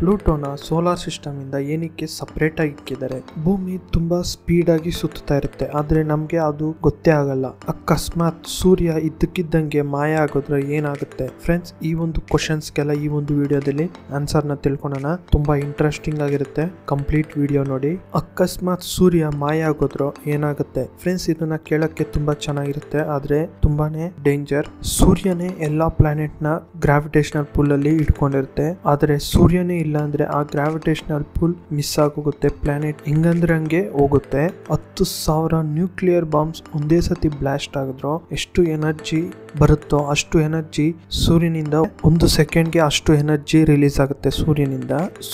ಪ್ಲೂಟೋನ solar system ಇಂದ ಏನಕ್ಕೆ separate ಆಗಿ ಇಕ್ಕಿದ್ದಾರೆ. ಭೂಮಿ ತುಂಬಾ ಸ್ಪೀಡ್ ಆಗಿ ಸುತ್ತಾ ಇರುತ್ತೆ, ಆದ್ರೆ ನಮ್ಗೆ ಅದು ಗೊತ್ತೇ ಆಗಲ್ಲ. ಅಕಸ್ಮಾತ್ ಸೂರ್ಯ ಇದ್ದಕ್ಕಿದ್ದಂಗೆ ಮಾಯ ಆಗೋದ್ರೆ ಏನಾಗುತ್ತೆ ಫ್ರೆಂಡ್ಸ್? ಈ ಒಂದು ಕ್ವಶನ್ಸ್ಗೆಲ್ಲ ಈ ಒಂದು ವಿಡಿಯೋದಲ್ಲಿ ಆನ್ಸರ್ ನ ತಿಳ್ಕೊಳ್ಳೋಣ. ತುಂಬಾ ಇಂಟ್ರೆಸ್ಟಿಂಗ್ ಆಗಿರುತ್ತೆ, ಕಂಪ್ಲೀಟ್ ವಿಡಿಯೋ ನೋಡಿ. ಅಕಸ್ಮಾತ್ ಸೂರ್ಯ ಮಾಯ ಆಗೋದ್ರು ಏನಾಗುತ್ತೆ ಫ್ರೆಂಡ್ಸ್? ಇದನ್ನ ಕೇಳಕ್ಕೆ ತುಂಬಾ ಚೆನ್ನಾಗಿರುತ್ತೆ, ಆದ್ರೆ ತುಂಬಾನೇ ಡೇಂಜರ್. ಸೂರ್ಯನೇ ಎಲ್ಲಾ ಪ್ಲಾನೆಟ್ ನ ಗ್ರಾವಿಟೇಷನಲ್ ಪುಲ್ ಅಲ್ಲಿ ಇಟ್ಕೊಂಡಿರುತ್ತೆ, ಆದ್ರೆ ಸೂರ್ಯನೇ ಇಲ್ಲ ಅಂದ್ರೆ ಆ ಗ್ರಾವಿಟೇಷನಲ್ ಪುಲ್ ಮಿಸ್ ಆಗೋಗುತ್ತೆ. ಪ್ಲಾನೆಟ್ ಹಿಂಗಂದ್ರೆ ಹಂಗೆ ಹೋಗುತ್ತೆ. 10,000 ನ್ಯೂಕ್ಲಿಯರ್ ಬಾಂಬ್ಸ್ ಒಂದೇ ಸತಿ ಬ್ಲಾಸ್ಟ್ ಆಗಿದ್ರು ಎಷ್ಟು ಎನರ್ಜಿ ಬರುತ್ತೋ ಅಷ್ಟು ಎನರ್ಜಿ ಸೂರ್ಯನಿಂದ 1 ಸೆಕೆಂಡ್ಗೆ ಅಷ್ಟು ಎನರ್ಜಿ ರಿಲೀಸ್ ಆಗುತ್ತೆ.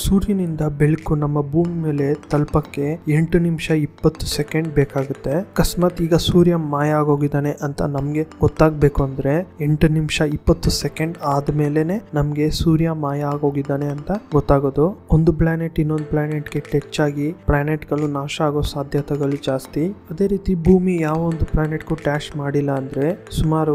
ಸೂರ್ಯನಿಂದ ಬೆಳಕು ನಮ್ಮ ಭೂಮಿ ಮೇಲೆ ತಲುಪಕ್ಕೆ 8 ನಿಮಿಷ 20 ಸೆಕೆಂಡ್ ಬೇಕಾಗುತ್ತೆ. ಅಕಸ್ಮಾತ್ ಈಗ ಸೂರ್ಯ ಮಾಯ ಆಗೋಗಿದ್ದಾನೆ ಅಂತ ನಮ್ಗೆ ಗೊತ್ತಾಗ್ಬೇಕು ಅಂದ್ರೆ 8 ನಿಮಿಷ 20 ಸೆಕೆಂಡ್ ಆದ್ಮೇಲೆನೆ ನಮ್ಗೆ ಸೂರ್ಯ ಮಾಯ ಆಗೋಗಿದ್ದಾನೆ ಅಂತ ಗೊತ್ತಾಗೋದು. ಒಂದು ಪ್ಲಾನೆಟ್ ಇನ್ನೊಂದು ಪ್ಲಾನೆಟ್ ಗೆ ಟಚ್ ಆಗಿ ಪ್ಲಾನೆಟ್ ಗಳು ನಾಶ ಆಗೋ ಸಾಧ್ಯತೆಗಳು ಜಾಸ್ತಿ. ಅದೇ ರೀತಿ ಭೂಮಿ ಯಾವ ಒಂದು ಪ್ಲಾನೆಟ್ ಗೂ ಟ್ಯಾಶ್ ಮಾಡಿಲ್ಲ ಅಂದ್ರೆ ಸುಮಾರು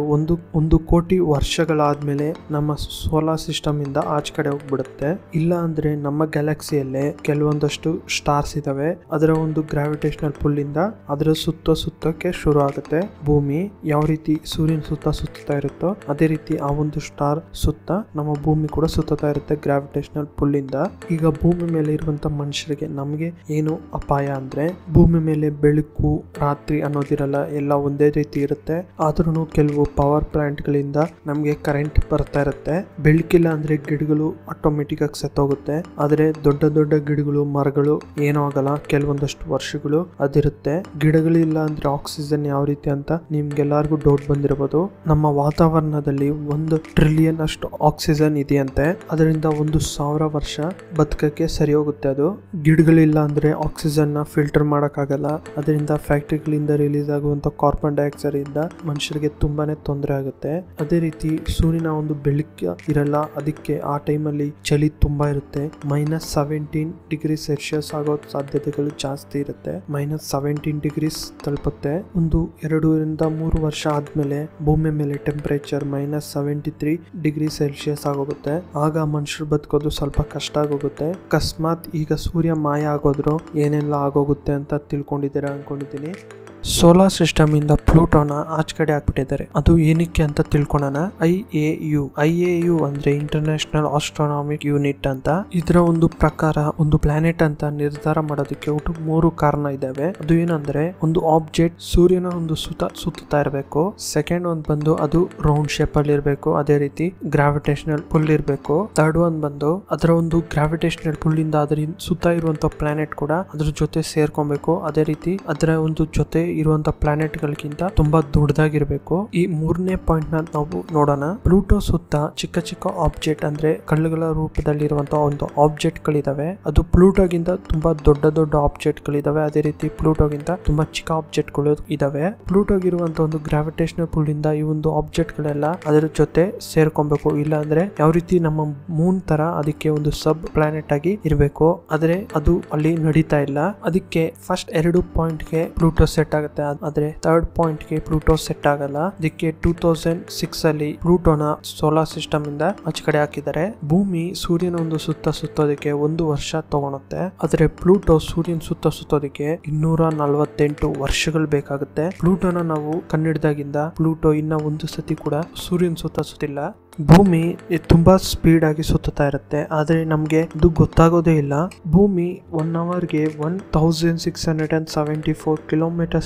ಒಂದು ಕೋಟಿ ವರ್ಷಗಳಾದ್ಮೇಲೆ ನಮ್ಮ ಸೋಲಾರ್ ಸಿಸ್ಟಮ್ ಇಂದ ಆಚೆ ಕಡೆ ಹೋಗ್ಬಿಡುತ್ತೆ. ಇಲ್ಲ ಅಂದ್ರೆ ನಮ್ಮ ಗ್ಯಾಲಕ್ಸಿಯಲ್ಲೇ ಕೆಲವೊಂದಷ್ಟು ಸ್ಟಾರ್ಸ್ ಇದಾವೆ, ಅದರ ಒಂದು ಗ್ರಾವಿಟೇಷನಲ್ ಪುಲ್ ಇಂದ ಅದರ ಸುತ್ತಕ್ಕೆ ಶುರು ಆಗುತ್ತೆ. ಭೂಮಿ ಯಾವ ರೀತಿ ಸೂರ್ಯನ ಸುತ್ತಾ ಇರುತ್ತೋ ಅದೇ ರೀತಿ ಆ ಒಂದು ಸ್ಟಾರ್ ಸುತ್ತ ನಮ್ಮ ಭೂಮಿ ಕೂಡ ಸುತ್ತಾ ಇರುತ್ತೆ ಗ್ರಾವಿಟೇಷನಲ್ ಪುಲ್ ಇಂದ. ಈಗ ಭೂಮಿ ಮೇಲೆ ಇರುವಂತ ಮನುಷ್ಯರಿಗೆ ನಮ್ಗೆ ಏನು ಅಪಾಯ ಅಂದ್ರೆ, ಭೂಮಿ ಮೇಲೆ ಬೆಳಕು ರಾತ್ರಿ ಅನ್ನೋದಿರಲ್ಲ, ಎಲ್ಲ ಒಂದೇ ರೀತಿ ಇರುತ್ತೆ. ಆದ್ರೂ ಕೆಲವು ಪವರ್ ಪ್ಲಾಂಟ್ ಗಳಿಂದ ನಮ್ಗೆ ಕರೆಂಟ್ ಬರ್ತಾ ಇರುತ್ತೆ. ಬೆಳಕಿಲ್ಲ ಅಂದ್ರೆ ಗಿಡಗಳು ಆಟೋಮೆಟಿಕ್ ಆಗಿ ಸತ್ತೋಗುತ್ತೆ, ಆದ್ರೆ ದೊಡ್ಡ ಗಿಡಗಳು ಮರಗಳು ಏನೂ ಆಗಲ್ಲ, ಕೆಲವೊಂದಷ್ಟು ವರ್ಷಗಳು ಅದಿರುತ್ತೆ. ಗಿಡಗಳಿಲ್ಲ ಅಂದ್ರೆ ಆಕ್ಸಿಜನ್ ಯಾವ ರೀತಿ ಅಂತ ನಿಮ್ಗೆಲ್ಲರಿಗೂ ಡೌಟ್ ಬಂದಿರಬಹುದು. ನಮ್ಮ ವಾತಾವರಣದಲ್ಲಿ 1 ಟ್ರಿಲಿಯನ್ ಅಷ್ಟು ಆಕ್ಸಿಜನ್ ಇದೆಯಂತೆ, ಅದರಿಂದ 1,000 ವರ್ಷ ಬದುಕಕ್ಕೆ ಸರಿ ಹೋಗುತ್ತೆ. ಅದು ಗಿಡಗಳಿಲ್ಲ ಅಂದ್ರೆ ಆಕ್ಸಿಜನ್ ನ ಫಿಲ್ಟರ್ ಮಾಡಕ್ಕಾಗಲ್ಲ, ಅದರಿಂದ ಫ್ಯಾಕ್ಟರಿಗಳಿಂದ ರಿಲೀಸ್ ಆಗುವಂತ ಕಾರ್ಬನ್ ಡೈಆಕ್ಸೈಡ್ ಇಂದ ಮನುಷ್ಯರಿಗೆ ತುಂಬಾನೇ ತೊಂದರೆ ಆಗುತ್ತೆ. ಅದೇ ರೀತಿ ಸೂರ್ಯನ ಒಂದು ಬೆಳಕು ಇರಲ್ಲ, ಅದಕ್ಕೆ ಆ ಟೈಮಲ್ಲಿ ಚಳಿ ತುಂಬಾ ಇರುತ್ತೆ. -17 ಡಿಗ್ರಿ ಸೆಲ್ಸಿಯಸ್ ಆಗೋ ಸಾಧ್ಯತೆಗಳು ಜಾಸ್ತಿ ಇರುತ್ತೆ. -17 ಡಿಗ್ರೀಸ್ ತಲುಪುತ್ತೆ. 2-3 ವರ್ಷ ಆದ್ಮೇಲೆ ಭೂಮಿ ಮೇಲೆ ಟೆಂಪರೇಚರ್ -73 ಡಿಗ್ರಿ ಸೆಲ್ಸಿಯಸ್ ಆಗೋಗುತ್ತೆ. ಆಗ ಮನುಷ್ಯರು ಬದುಕೋದು ಸ್ವಲ್ಪ ಕಷ್ಟ ಆಗೋಗುತ್ತೆ. ಅಕಸ್ಮಾತ್ ಈಗ ಸೂರ್ಯ ಮಾಯ ಆಗೋದ್ರು ಏನೆಲ್ಲ ಆಗೋಗುತ್ತೆ ಅಂತ ತಿಳ್ಕೊಂಡಿದ್ದೀರಾ ಅನ್ಕೊಂಡಿದ್ದೀನಿ. ಸೋಲಾರ್ ಸಿಸ್ಟಮ್ ಇಂದ ಪ್ಲೂಟೋನ ಆಚೆ ಕಡೆ ಹಾಕ್ಬಿಟ್ಟಿದ್ದಾರೆ, ಅದು ಏನಕ್ಕೆ ಅಂತ ತಿಳ್ಕೊಳ್ಳೋಣ. ಐಎಯು ಅಂದ್ರೆ ಇಂಟರ್ನ್ಯಾಷನಲ್ ಆಸ್ಟ್ರೋನಾಮಿಕ್ ಯೂನಿಟ್ ಅಂತ. ಇದರ ಒಂದು ಪ್ರಕಾರ ಒಂದು ಪ್ಲಾನೆಟ್ ಅಂತ ನಿರ್ಧಾರ ಮಾಡೋದಕ್ಕೆ ಒಟ್ಟು 3 ಕಾರಣ ಇದಾವೆ. ಅದು ಏನಂದ್ರೆ, ಒಂದು ಆಬ್ಜೆಕ್ಟ್ ಸೂರ್ಯನ ಒಂದು ಸುತ್ತಾ ಇರಬೇಕು. ಸೆಕೆಂಡ್ ಒಂದು ಬಂದು ಅದು ರೌಂಡ್ ಶೇಪ್ ಅಲ್ಲಿ ಇರಬೇಕು, ಅದೇ ರೀತಿ ಗ್ರಾವಿಟೇಷನಲ್ ಪುಲ್ ಇರಬೇಕು. ಥರ್ಡ್ ಒಂದು ಬಂದು ಅದರ ಒಂದು ಗ್ರಾವಿಟೇಷನಲ್ ಪುಲ್ ಇಂದ ಅದರ ಸುತ್ತ ಇರುವಂತ ಪ್ಲಾನೆಟ್ ಕೂಡ ಅದ್ರ ಜೊತೆ ಸೇರ್ಕೊಬೇಕು, ಅದೇ ರೀತಿ ಅದರ ಒಂದು ಜೊತೆ ಇರುವಂತ ಪ್ಲಾನೆಟ್ ಗಳಿಗಿಂತ ತುಂಬಾ ದೊಡ್ಡದಾಗಿರ್ಬೇಕು. ಈ 3ನೇ ಪಾಯಿಂಟ್ ನ ನಾವು ನೋಡೋಣ. ಪ್ಲೂಟೋ ಸುತ್ತ ಚಿಕ್ಕ ಆಬ್ಜೆಕ್ಟ್ ಅಂದ್ರೆ ಕಲ್ಲುಗಳ ರೂಪದಲ್ಲಿ ಇರುವಂತಹ ಒಂದು ಆಬ್ಜೆಕ್ಟ್ ಗಳಿದಾವೆ. ಅದು ಪ್ಲೂಟೋಗಿಂತ ತುಂಬಾ ದೊಡ್ಡ ಆಬ್ಜೆಕ್ಟ್ ಗಳಿದಾವೆ, ಅದೇ ರೀತಿ ಪ್ಲೂಟೋಗಿಂತ ತುಂಬಾ ಚಿಕ್ಕ ಆಬ್ಜೆಕ್ಟ್ ಗಳು ಇದಾವೆ. ಪ್ಲೂಟೋಗಿರುವಂತಹ ಒಂದು ಗ್ರಾವಿಟೇಷನಲ್ ಪುಲ್ ಇಂದ ಈ ಒಂದು ಆಬ್ಜೆಕ್ಟ್ ಗಳೆಲ್ಲ ಅದರ ಜೊತೆ ಸೇರ್ಕೊಬೇಕು, ಇಲ್ಲ ಅಂದ್ರೆ ಯಾವ ರೀತಿ ನಮ್ಮ ಮೂನ್ ತರ ಅದಕ್ಕೆ ಒಂದು ಸಬ್ ಪ್ಲಾನೆಟ್ ಆಗಿ ಇರಬೇಕು, ಆದ್ರೆ ಅದು ಅಲ್ಲಿ ನಡೀತಾ ಇಲ್ಲ. ಅದಕ್ಕೆ ಫಸ್ಟ್ 2 ಪಾಯಿಂಟ್ ಗೆ ಪ್ಲೂಟೋ ಸೆಟ್ ಆಗುತ್ತೆ, ಆದ್ರೆ 3rd ಪಾಯಿಂಟ್ ಗೆ ಪ್ಲೂಟೋ ಸೆಟ್ ಆಗಲ್ಲ. ಅದಕ್ಕೆ 2006 ಅಲ್ಲಿ ಪ್ಲೂಟೋನ ಸೋಲಾರ್ ಸಿಸ್ಟಮ್ ಇಂದ ಆಚೆ ಕಡೆ ಹಾಕಿದ್ದಾರೆ. ಭೂಮಿ ಸೂರ್ಯನ ಒಂದು ಸುತ್ತೋದಕ್ಕೆ 1 ವರ್ಷ ತಗೊಳುತ್ತೆ, ಆದ್ರೆ ಪ್ಲೂಟೋ ಸೂರ್ಯನ ಸುತ್ತೋದಕ್ಕೆ 248 ವರ್ಷಗಳು ಬೇಕಾಗುತ್ತೆ. ಪ್ಲೂಟೋನ ನಾವು ಕಂಡಿಡಿದಾಗಿಂದ ಪ್ಲೂಟೋ ಇನ್ನ ಒಂದು ಸತಿ ಕೂಡ ಸೂರ್ಯನ ಸುತ್ತಿಲ್ಲ. ಭೂಮಿ ತುಂಬಾ ಸ್ಪೀಡ್ ಆಗಿ ಸುತ್ತಾ ಇರುತ್ತೆ, ಆದ್ರೆ ನಮ್ಗೆ ಇದು ಗೊತ್ತಾಗೋದೇ ಇಲ್ಲ. ಭೂಮಿ 1 ಅವರ್ಗೆ 1674 km/h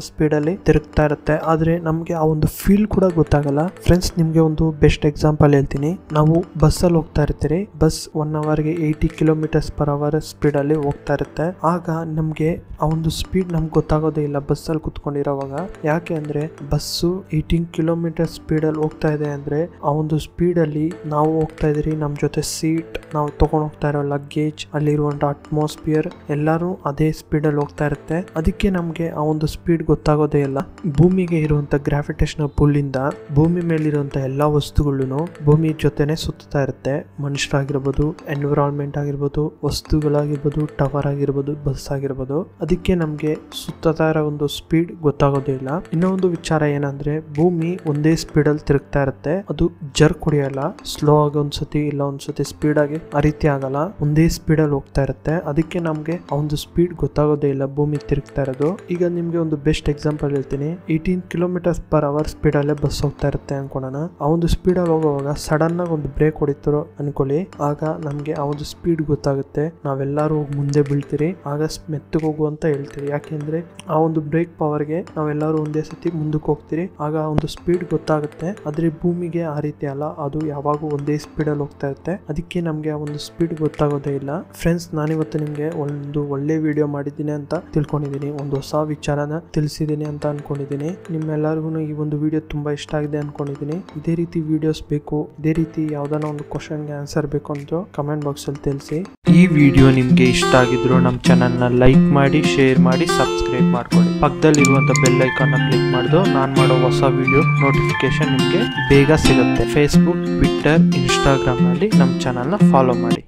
ಸ್ಪೀಡ್ ಅಲ್ಲಿ ತಿರುಗ್ತಾ ಇರುತ್ತೆ, ಆದ್ರೆ ನಮ್ಗೆ ಆ ಒಂದು ಫೀಲ್ ಕೂಡ ಗೊತ್ತಾಗಲ್ಲ. ಫ್ರೆಂಡ್ಸ್, ನಿಮ್ಗೆ ಒಂದು ಬೆಸ್ಟ್ ಎಕ್ಸಾಂಪಲ್ ಹೇಳ್ತೀನಿ. ನಾವು ಬಸ್ ಅಲ್ಲಿ ಹೋಗ್ತಾ ಇರ್ತೀರಿ, ಬಸ್ 1 ಅವರ್ಗೆ 80 km/h ಸ್ಪೀಡ್ ಅಲ್ಲಿ ಹೋಗ್ತಾ ಇರುತ್ತೆ. ಆಗ ನಮ್ಗೆ ಆ ಒಂದು ಸ್ಪೀಡ್ ನಮ್ಗೆ ಗೊತ್ತಾಗೋದೇ ಇಲ್ಲ ಬಸ್ ಅಲ್ಲಿ ಕುತ್ಕೊಂಡಿರೋವಾಗ. ಯಾಕೆ ಅಂದ್ರೆ ಬಸ್ಸು 18 km ಸ್ಪೀಡ್ ಅಲ್ಲಿ ಹೋಗ್ತಾ ಇದೆ ಅಂದ್ರೆ ಆ ಒಂದು ಸ್ಪೀಡ್ ಅಲ್ಲಿ ನಾವು ಹೋಗ್ತಾ ಇದೀರಿ, ನಮ್ ಜೊತೆ ಸೀಟ್, ನಾವು ತಗೊಂಡ್ ಹೋಗ್ತಾ ಇರೋ ಲಗೇಜ್, ಅಲ್ಲಿರುವಂತ ಅಟ್ಮಾಸ್ಫಿಯರ್ ಎಲ್ಲಾರು ಅದೇ ಸ್ಪೀಡ್ ಅಲ್ಲಿ ಹೋಗ್ತಾ ಇರುತ್ತೆ. ಅದಕ್ಕೆ ನಮ್ಗೆ ಆ ಒಂದು ಸ್ಪೀಡ್ ಗೊತ್ತಾಗೋದೇ ಇಲ್ಲ. ಭೂಮಿಗೆ ಇರುವಂತ ಗ್ರಾವಿಟೇಷನಲ್ ಪುಲ್ ಇಂದ ಭೂಮಿ ಮೇಲಿರುವಂತ ಎಲ್ಲಾ ವಸ್ತುಗಳು ಭೂಮಿ ಜೊತೆನೆ ಸುತ್ತಾ ಇರುತ್ತೆ. ಮನುಷ್ಯರಾಗಿರ್ಬೋದು, ಎನ್ವಿರಾನ್ಮೆಂಟ್ ಆಗಿರ್ಬೋದು, ವಸ್ತುಗಳಾಗಿರ್ಬೋದು, ಟವರ್ ಆಗಿರ್ಬೋದು, ಬಸ್ ಆಗಿರ್ಬೋದು. ಅದಕ್ಕೆ ನಮ್ಗೆ ಸುತ್ತಾ ಇರೋ ಒಂದು ಸ್ಪೀಡ್ ಗೊತ್ತಾಗೋದೇ ಇಲ್ಲ. ಇನ್ನೊಂದು ವಿಚಾರ ಏನಂದ್ರೆ, ಭೂಮಿ ಒಂದೇ ಸ್ಪೀಡ್ ಅಲ್ಲಿ ತಿರುಗ್ತಾ ಇರುತ್ತೆ, ಅದು ಜರ್ಕ್ ಹೊಡಿಯಲ್ಲ, ಸ್ಲೋ ಆಗಿ ಒಂದ್ಸತಿ ಇಲ್ಲ ಒಂದ್ಸತಿ ಸ್ಪೀಡ್ ಆಗಿ ಆ ರೀತಿ ಆಗಲ್ಲ, ಒಂದೇ ಸ್ಪೀಡ್ ಅಲ್ಲಿ ಹೋಗ್ತಾ ಇರುತ್ತೆ. ಅದಕ್ಕೆ ನಮ್ಗೆ ಆ ಒಂದು ಸ್ಪೀಡ್ ಗೊತ್ತಾಗೋದೇ ಇಲ್ಲ ಭೂಮಿ ತಿರುಗ್ತಾ ಇರೋದು. ಈಗ ನಿಮ್ಗೆ ಒಂದು ಬೆಸ್ಟ್ ಎಕ್ಸಾಂಪಲ್ ಹೇಳ್ತೀನಿ. 18 km/h ಸ್ಪೀಡ್ ಅಲ್ಲೇ ಬಸ್ ಹೋಗ್ತಾ ಇರುತ್ತೆ ಅನ್ಕೊಳ್ಳೋಣ. ಆ ಒಂದು ಸ್ಪೀಡ್ ಅಲ್ಲಿ ಹೋಗುವಾಗ ಸಡನ್ ಆಗಿ ಒಂದು ಬ್ರೇಕ್ ಹೊಡಿತಾರೋ ಅನ್ಕೊಳ್ಳಿ, ಆಗ ನಮ್ಗೆ ಆ ಒಂದು ಸ್ಪೀಡ್ ಗೊತ್ತಾಗುತ್ತೆ. ನಾವೆಲ್ಲರೂ ಹೋಗಿ ಮುಂದೆ ಬೀಳ್ತೀರಿ, ಆಗ ಮೆತ್ತಗೆ ಹೋಗು ಅಂತ ಹೇಳ್ತೀರಿ. ಯಾಕೆಂದ್ರೆ ಆ ಒಂದು ಬ್ರೇಕ್ ಪವರ್ಗೆ ನಾವೆಲ್ಲರೂ ಒಂದೇ ಸತಿ ಮುಂದಕ್ಕೆ ಹೋಗ್ತೀರಿ, ಆಗ ಆ ಒಂದು ಸ್ಪೀಡ್ ಗೊತ್ತಾಗುತ್ತೆ. ಆದ್ರೆ ಭೂಮಿಗೆ ಆ ರೀತಿ ಅಲ್ಲ, ಅದು ಯಾವಾಗೂ ಒಂದೇ ಸ್ಪೀಡ್ ಅಲ್ಲಿ ಹೋಗ್ತಾ ಇರುತ್ತೆ. ಅದಕ್ಕೆ ನಮ್ಗೆ ಆ ಒಂದು ಸ್ಪೀಡ್ ಗೊತ್ತಾಗೋದೇ ಇಲ್ಲ. ಫ್ರೆಂಡ್ಸ್, ನಾನಿವತ್ತು ನಿಮ್ಗೆ ಒಂದು ಒಳ್ಳೆ ವಿಡಿಯೋ ಮಾಡಿದ್ದೀನಿ ಅಂತ ತಿಳ್ಕೊಂಡಿದ್ದೀನಿ, ಒಂದು ಹೊಸ ವಿಚಾರನ ತಿಳಿಸಿದ್ದೀನಿ ಅಂತ ಅನ್ಕೊಂಡಿದ್ದೀನಿ. ನಿಮ್ಮೆಲ್ಲರಿಗೂ ಈ ಒಂದು ವಿಡಿಯೋ ತುಂಬಾ ಇಷ್ಟ ಆಗಿದೆ ಅನ್ಕೊಂಡಿದ್ದೀನಿ. ಇದೇ ರೀತಿ ವಿಡಿಯೋಸ್ ಬೇಕು, ಇದೇ ರೀತಿ ಯಾವ್ದಾನ ಒಂದು ಕ್ವಶನ್ಗೆ ಆನ್ಸರ್ ಬೇಕು ಅಂತ ಕಮೆಂಟ್ ಬಾಕ್ಸ್ ಅಲ್ಲಿ ತಿಳಿಸಿ. ಈ ವಿಡಿಯೋ ನಿಮ್ಗೆ ಇಷ್ಟ ಆಗಿದ್ರು ನಮ್ಮ ಚಾನಲ್ ನ ಲೈಕ್ ಮಾಡಿ, ಶೇರ್ ಮಾಡಿ, ಸಬ್ಸ್ಕ್ರೈಬ್ ಮಾಡ್ಕೊಳ್ಳಿ. ಪಕ್ಕದಲ್ಲಿರುವಂತ ಬೆಲ್ ಐಕಾನ್ ನ ಕ್ಲಿಕ್ ಮಾಡಿದ್ರು ನಾನು ಮಾಡೋ ಹೊಸ ವಿಡಿಯೋ ನೋಟಿಫಿಕೇಶನ್ ನಿಮ್ಗೆ ಬೇಗ ಸಿಗುತ್ತೆ. ಫೇಸ್ಬುಕ್, ಟ್ವಿಟ್ಟರ್, ಇನ್ಸ್ಟಾಗ್ರಾಮ್ ನಲ್ಲಿ ನಮ್ಮ ಚಾನಲ್ ನ ಫಾಲೋ ಮಾಡಿ.